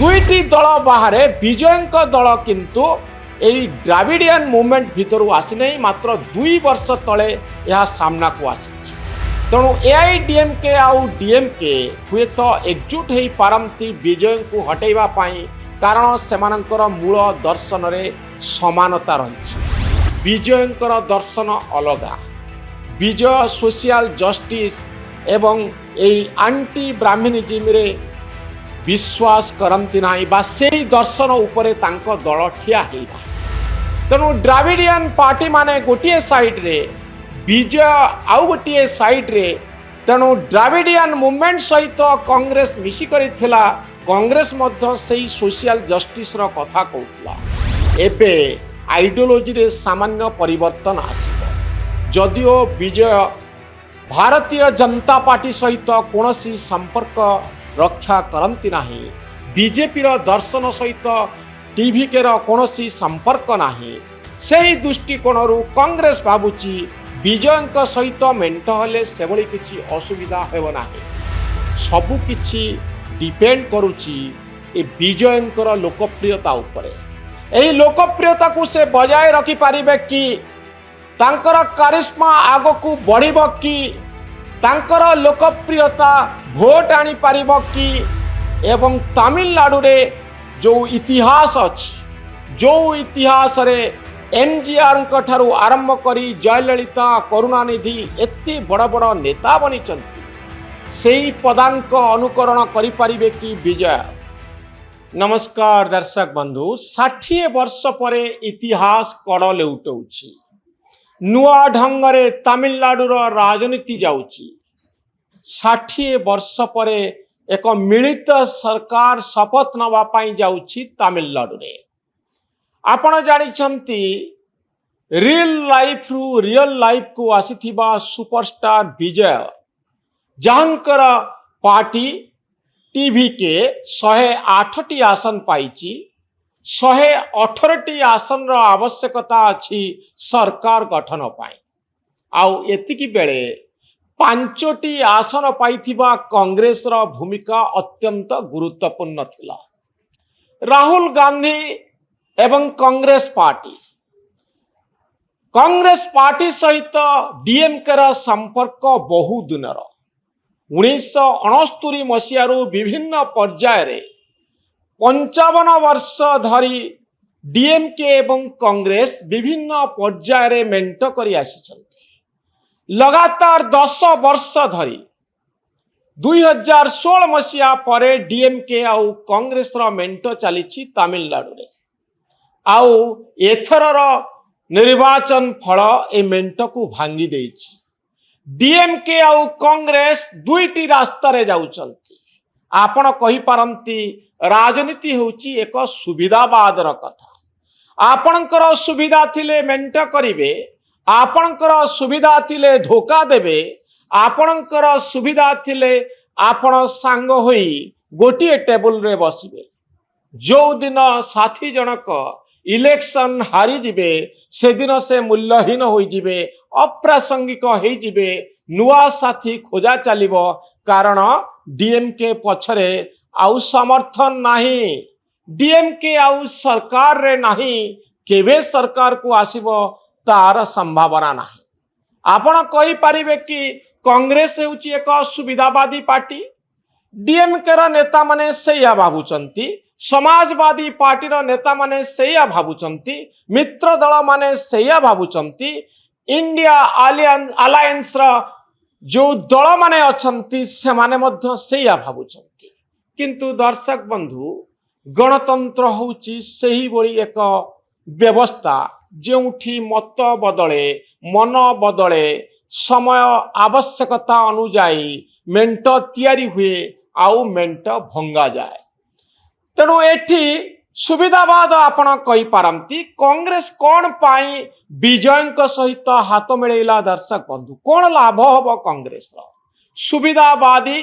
दुईटी दल बाहर विजय दल किंतु यही द्राविडियन मूवमेंट भितर आसी नहीं, मात्र 2 वर्ष तले यह सामना को आसी। तेणु एआईडीएमके आउ डीएमके हुए तो एकजुट हो पारती विजय को हटेवा पाई, कारण सेमानंकर मूल दर्शन रे समानता रही। विजय दर्शन अलगा, विजय सोशल जस्टिस एवं यही आंटी ब्राह्मणिज्म रे विश्वास करती ना, बा से दर्शन उपरे तांको दल ठिया हेबा। तेणु द्राविडियन पार्टी माने गोटे साइड रे, विजय आउ गोटे साइड रे। तेणु द्राविडियन मूवमेंट सहित कांग्रेस मिसिकरी थिला, कांग्रेस मध्य सेही सोशल जस्टिस रो कथा कहूला। एबे आइडियोलॉजी रे सामान्य परिवर्तन आसिबो। जदिओ विजय भारतीय जनता पार्टी सहित कोनोसी संपर्क रक्षा करती नाही, बीजेपी रो दर्शन सहित टीवीके रो कोनोसी संपर्क नाही, सेही दृष्टिकोणरू कांग्रेस भाबुची विजय सहित मेंट हेले सेभली किछि असुविधा हेबो नाही। सबु किछि डिपेंड करुछि ए विजय लोकप्रियता उपरे। एही लोकप्रियता को से बजाय रखि पारिबे कि, तांकर कारिश्मा आगकू बढ़िबो कि, तांकर लोकप्रियता भोट आनी पारिबो कि, एवं तमिलनाडु रे जो इतिहास अछि, जो इतिहास रे एमजीआर ठारू आरंभ करी जयललिता करुणानिधि एति बड़ बड़ नेता बनिचंती, सेही पदांक अनुकरण करि पारिबे कि विजय। नमस्कार दर्शक बंधु, 60 वर्ष परे इतिहास कड़ लेउटौछि। नुआ ढंगरे तमिलनाडु रो राजनीति जाउछि। 60 वर्ष परे एक मिलित सरकार शपथ नवा पाई जाउछि तमिलनाडु रे। आपण जानिछंती रियल लाइफ को आसीथिबा सुपरस्टार विजय, जहांकर पार्टी टीवी के 108टी आसन पाइछि। 118टी आसन रो आवश्यकता अछि सरकार गठन पाई। आउ एतिकी बेले 5टी आसन पाइथिबा कांग्रेस रो भूमिका अत्यंत गुरुत्वपूर्ण थिला। राहुल गांधी एवं कांग्रेस पार्टी सहित डीएमके रो संपर्क बहु दिनर। 1969 मसीहारू विभिन्न पर्याय रे 55 वर्ष धरी डीएमके एवं कांग्रेस विभिन्न पर्याय रे मेंट करी आसिछन्ति। लगातार 10 वर्ष धरी 2016 मसीहा परे डीएमके आउ कांग्रेस रो मेंट चलीछि तमिलनाडु रे। आउ एथरर निर्वाचन फल ए मेंट को भांगी देछि। डीएमके आउ कांग्रेस दुईटी रास्ता रे जाउचंती। आपण कहि पारंती राजनीति होउची एक सुविधावादर कथा। आपणकर सुविधा थिले मेंट करिवे, आपणकर सुविधा थिले धोखा देबे, आपणकर सुविधा थिले आपण सांग होई गोटिए टेबल रे बसिबे। जो दिन साथी जनक इलेक्शन हारी जिबे, से दिन से मूल्यहीन होई जिबे, अप्रासंगिक होई जिबे, नुआ साथी खोजा चलिबो, कारण डीएमके पछरे आउ समर्थन नाही। डीएमके आउ सरकार रे नाही, केबे सरकार को आसीबो तार संभावना नाही। आपण कहि पारिबे कि कांग्रेस हेउची एक सुविधावादी पार्टी, डीएमके रा नेता माने सेया भाबुचंती, समाजवादी पार्टीर नेता माने सेया भाबुचंती, मित्र दल माने सेया भाबुचंती, इंडिया अलायंस रा जो दल माने अछंती से माने मध्य सेया भाबुचंती। किंतु दर्शक बंधु, गणतंत्र होउची सेही बोली एक व्यवस्था जेउठी मत बदले, मन बदले, समय आवश्यकता अनुजाई मेंट तैयारी हुए आउ मेंट भंगा जाए। तेणु एठी सुविधावाद आपण कहि पारंती। कांग्रेस कोन पाई विजय सहित हाथ मिलेला? दर्शक बंधु, कोन लाभ हबो कांग्रेस रो? सुविधावादी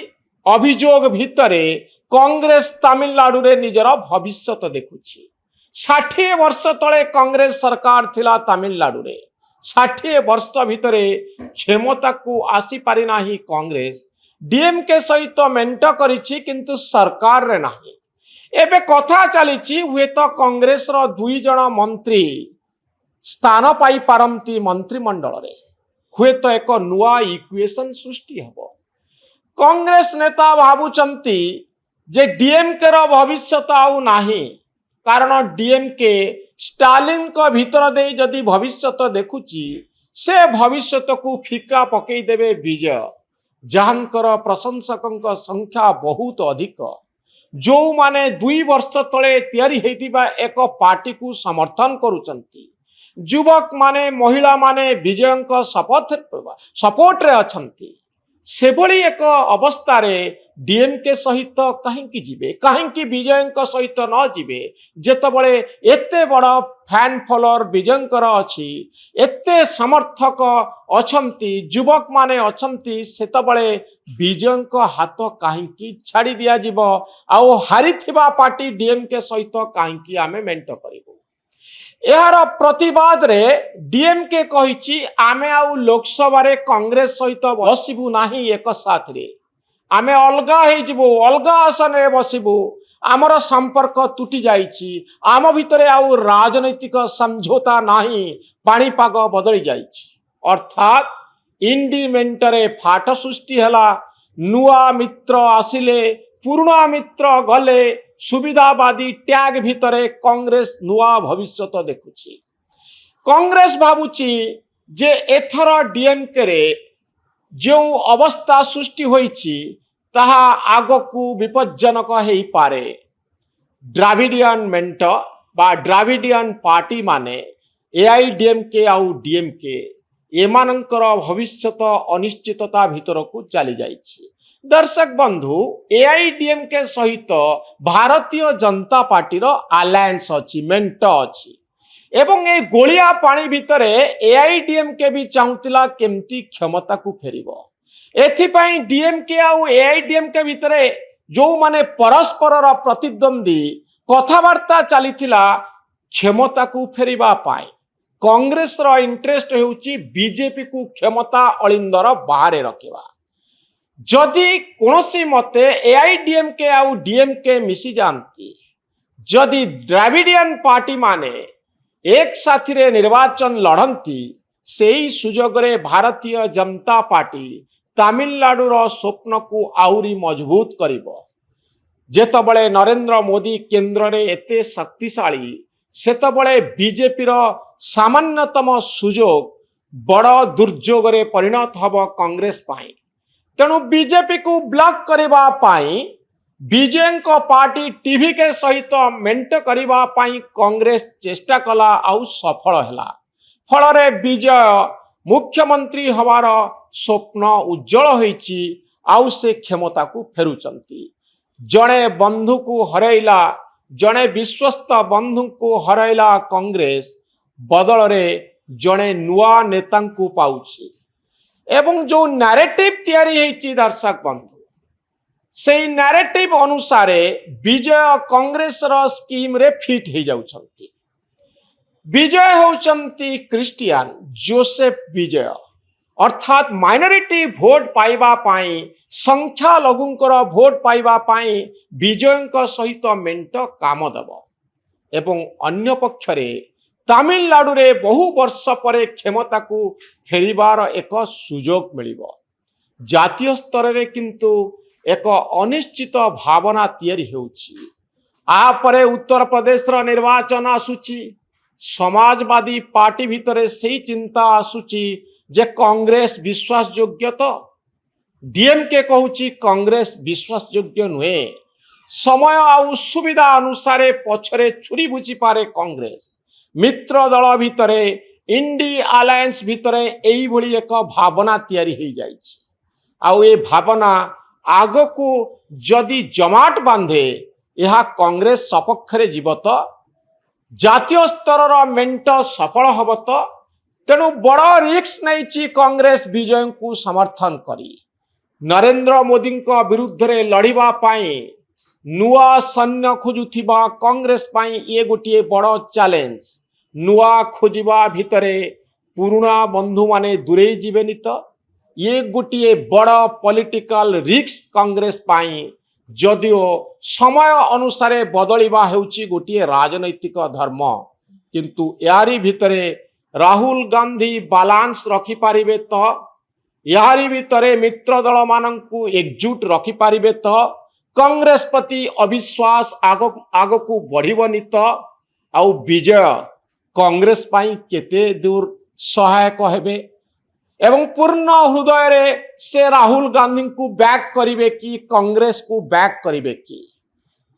अभियोग भितरे कांग्रेस तमिलनाडु रे निजर भविष्यत देखुछि। 60 वर्ष तले कांग्रेस सरकार थिला तमिलनाडु रे। 60 वर्ष भितरे क्षमता को आसी पारि नाही कांग्रेस। डीएमके सहित मेंट करिछि, किंतु सरकार रे नाही। एबे कथा चली हुए तो कांग्रेस रो 2 जण मंत्री स्थान पाई पारंती मंत्रिमंडल रे हुए तो एक नुआ इक्वेशन सृष्टि हबो। कांग्रेस नेता भावुचंती जे डीएमके रो भविष्य आउ नाही, कारण डीएमके स्टालिन को भीतर दे जदि भविष्य देखुची से भविष्य को फिका पकई देवे विजय, जहांकर प्रशंसकों संख्या बहुत अधिक, जो माने 2 वर्ष तले तैयारी हेतिबा एक पार्टी को समर्थन करुचंती। युवक माने महिला माने विजय सपोर्ट रे अछंती। सेभली एक अवस्था रे डीएमके सहित कहीं जीवे, कहीं विजय सहित न जीवे, जेतबळे एते बड़ फैन फॉलोअर विजयंकर अछि, एते समर्थक अछंती, युवक माने अछंती, सेतबळे विजयंक हाथ कहीं छाड़ी दिया जीव, आउ हारिथिबा पार्टी डीएमके सहित कहीं आमे मेंट करिबो। यार प्रतिवाद रे डीएमके कहिछि आमे आउ लोकसभा रे कांग्रेस सहित बसिबु नाही, एक साथ रे आमे अलगा हे जिबो, अलगा आसन रे बसिबु, आमर संपर्क तुटी जाइछि, आम भितरे आउ राजनैतिक समझौता नाही, पाणीपाग बदली जाइछि। अर्थात इंडिमेंट रे फाट सृष्टि हला। नुआ मित्र आसिले, पुराना मित्र गले, सुविधावादी टैग भितरे कांग्रेस नुआ भविष्य देखुछि। कांग्रेस भावुची जे एथर डीएमके रे जो अवस्था सृष्टि होइछि ताहा आगकू विपज्जनक हेई पारे। द्राविडियन मेंट बा द्राविडियन पार्टी माने एआईडीएमके आउ डीएमके एमानंकर भविष्यत अनिश्चितता भितरकू चली जाइछि। दर्शक बंधु, एआईडीएमके सहित भारतीय जनता पार्टी रो अलायंस अछि, मेंट अछि, एवं ए गोलिया पानी भितरे एआईडीएमके भी चाहुतिला केमती क्षमता को फेरिबो। एथिपाई डीएमके आउ एआईडीएमके भितरे जो माने परस्पर रो प्रतिद्वंदी कथावार्ता चलीथिला क्षमता को फेरिबा पाई। कांग्रेस रो इंटरेस्ट हेउची बीजेपी को क्षमता अलिंदर बाहरे रखिबा। जदि कोनोसी मते एआईडीएमके आउ डीएमके मिसी जानती, जदि द्राविडियन पार्टी माने एक साथी रे निर्वाचन लड़ती, सेही सुजोग रे भारतीय जनता पार्टी तमिलनाडु रो स्वप्न को आउरी मजबूत करिबो। जेतबळे नरेंद्र मोदी केंद्र रे एते शक्तिशाली, सेतबळे बीजेपी रो सामान्यतम सुजोग बड़ दुर्जोग रे परिणत हबो कांग्रेस पाई। तेणु बीजेपी को ब्लॉक करबा पाई, विजय को पार्टी टीवी के सहित मेंट करबा पाई कांग्रेस चेष्टा कला, आउ सफल हैला। फल रे विजय मुख्यमंत्री हवार स्वप्न उज्जवल होईछि, आउ से क्षमता को फेरुचंती। जड़े बंधु को हरैला, जड़े विश्वस्त बंधु को हरैला कांग्रेस, बदल रे जड़े नुआ नेता को पाउछि। एवं जो नैरेटिव तैयारी हेछि दर्शक बंधु, से नैरेटिव अनुसार विजय कांग्रेस रो स्कीम रे फिट हो जाउछंती। विजय होउछंती क्रिस्टियन जोसेफ विजय, अर्थात माइनॉरिटी भोट पाइबा पाई, संख्या लघुंकर भोट पाइबा पाई विजयंक सहित मेंट काम दब। एवं अन्य पक्षरे तमिलनाडु रे बहु वर्ष पर क्षमता को फेरिबार एक सुजोग मिलिबो। जातीय स्तर रे किंतु एक अनिश्चित भावना तैयारी हेउछि। आ परे उत्तर प्रदेश रो निर्वाचन आसुछि, समाजवादी पार्टी भितरे सेही चिंता आसुछि जे कांग्रेस विश्वास योग्य तो। डीएमके कहूछि कांग्रेस विश्वास योग्य नुहे। समय आउ सुविधा अनुसार पछरे छुरी बुझी पारे कांग्रेस। मित्र दल भितरे इंडी अलायंस भितरे एई भली एक भावना तैयारी हो जाइछि। आउ ए भावना आग को जदि जमाट बांधे, यह कांग्रेस सपक्ष रे जीव तो, जातीय स्तर मेंट सफल हब तो। तेणु बड़ रिस्क नहीं कांग्रेस विजय को समर्थन करी नरेंद्र मोदी विरुद्ध रे लड़िबा पाई नुआ सैन्य खोजुथिबा कांग्रेस पाई ये गोटे बड़ चैलेंज। नुआ खोजिबा भितरे पुराना बंधु माने दूरे जीवेनि तो ये गोटे बड़ पॉलिटिकल रिस्क कांग्रेस पाई। जदिओ समय अनुसार बदलिबा हेउची गोटे राजनैतिक धर्म किंतु यारी भितरे राहुल गांधी बालांस रखिपारे तो यारी भितरे मित्र दल मानू एकजुट रखिपारे तो कांग्रेस प्रति अविश्वास आगकू बढ़िबनी तो आउ विजय कांग्रेस पाई केते दूर सहायक हेबे एवं पूर्ण हृदय रे से राहुल गांधी को बैक करिवे कि कांग्रेस को बैक करिवे कि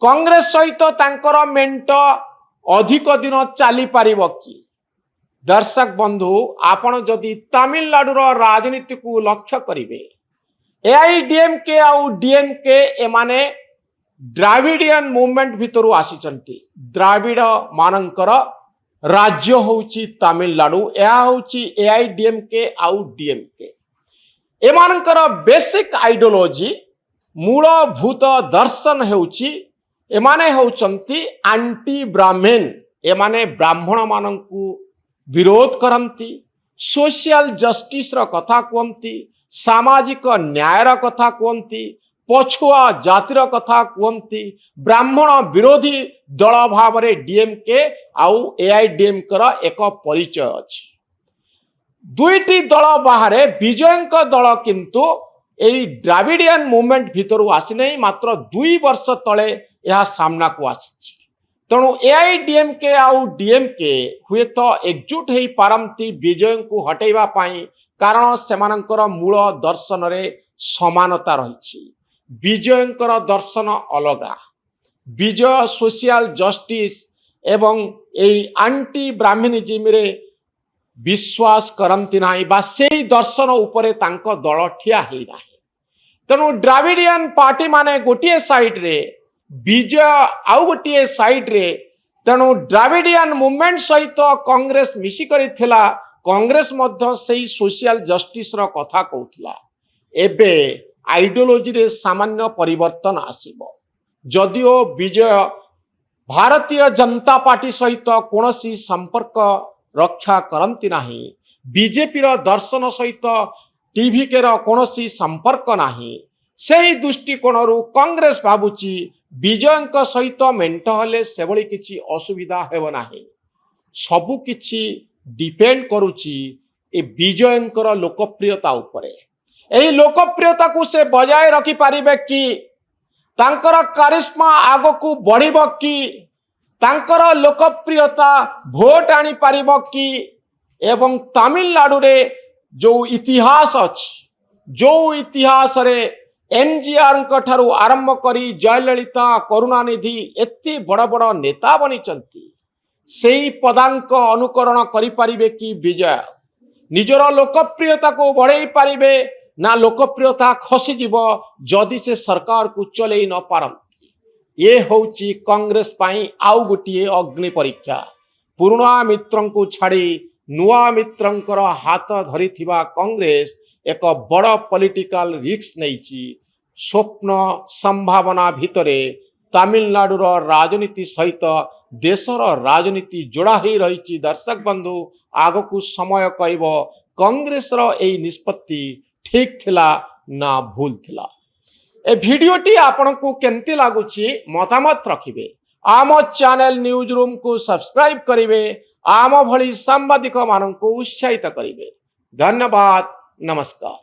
कांग्रेस सहित तांकर मेंट अधिक दिन चली पारिबो कि दर्शक बंधु आपण जदि तमिलनाडु राजनीति को लक्ष्य करिवे एआईडीएमके आउ डीएमके एमाने द्राविडियन मूवमेंट भितरु आसीचंती द्राविड मानकर राज्य होउची तमिलनाडु या होउची एआईडीएमके आउ डीएमके एमानकर बेसिक आइडियोलॉजी मूलभूत दर्शन हेउची एमाने होउचंती एंटी ब्राह्मण एमाने ब्राह्मण मानंकु विरोध करंती सोशल जस्टिस रो कथा कहंती सामाजिक न्यायर कथा कहती पछुआ जातिर कथा कहती ब्राह्मण विरोधी दल भाव में डीएमके आउ एआईडीएमके एक परिचय अच्छी दुईटी दल बाहर विजय दल किंतु यही द्राविडियन मूवमेंट भितर आसी नहीं मात्र 2 वर्ष तले यह सामना को आसी तेणु एआईडीएमके आउ डीएमके हुए तो एकजुट हो पारती विजय को हटेवा पाई कारण सेमानंकर मूल दर्शन रे समानता रही विजयंकर दर्शन अलगा विजय सोशल जस्टिस एवं एई एंटी ब्राह्मणिज्म रे विश्वास करंती नाही बा सेई दर्शन उपरे तांको दल ठिया हेई नाही तेणु द्राविडियन पार्टी माने गोटे साइड रे विजय आउ गोटे साइड रे तेणु द्राविडियन मूवमेंट सहित कांग्रेस मिसी करिथिला कांग्रेस मध्य सेई सोशल जस्टिस रो कथा कहउथिला एबे आइडियोलॉजी रे सामान्य परिवर्तन आसीबो जदिओ विजय भारतीय जनता पार्टी सहित कोनोसी संपर्क रक्षा करंती नाही बीजेपी रो दर्शन सहित टीवीके रो कोनोसी संपर्क नाही सेई दृष्टिकोणरू कांग्रेस भाबुची विजयंक सहित मेंट हेले सेभली किछि असुविधा हेबो नाही सबु किछि डिपेंड करुची ए विजयंकर लोकप्रियता उपरे एही लोकप्रियता को से बजाय रखी पारिबे कि तांकर कारिश्मा आगो को बढ़िबो कि तांकर लोकप्रियता भोट आनी पारिबो कि एवं तमिलनाडु रे जो इतिहास अछि जो इतिहास रे एमजीआर ठारू आरंभ करी जयललिता करुणानिधि एते बड़ बड़ नेता बनिचंती सेई पदांक अनुकरण करि पारिबे कि विजय निजर लोकप्रियता को बढ़ाई पारिबे ना लोकप्रियता खसी जीव जदि से सरकार को चलई न पारंती ये होउची कांग्रेस पाई आउ गोटे अग्नि परीक्षा पुराना मित्रं को छाड़ी नुआ मित्रंकर हाथ धरिथिबा कांग्रेस एक बड़ पॉलिटिकल रिस्क नैची स्वप्न संभावना भितरे तमिलनाडुर राजनीति सहित देशर राजनीति जोड़ा ही रही दर्शक बंधु आगकू समय कहब कांग्रेस एही निष्पत्ति ठीक थिला ना भूल थिला ए भिडियोटी आपनकू केमती लागुची मतामत रखिबे आम चैनल न्यूज रूम को सब्सक्राइब करिवे आम भली सांबादिक माननकू उत्साहित करिवे धन्यवाद नमस्कार।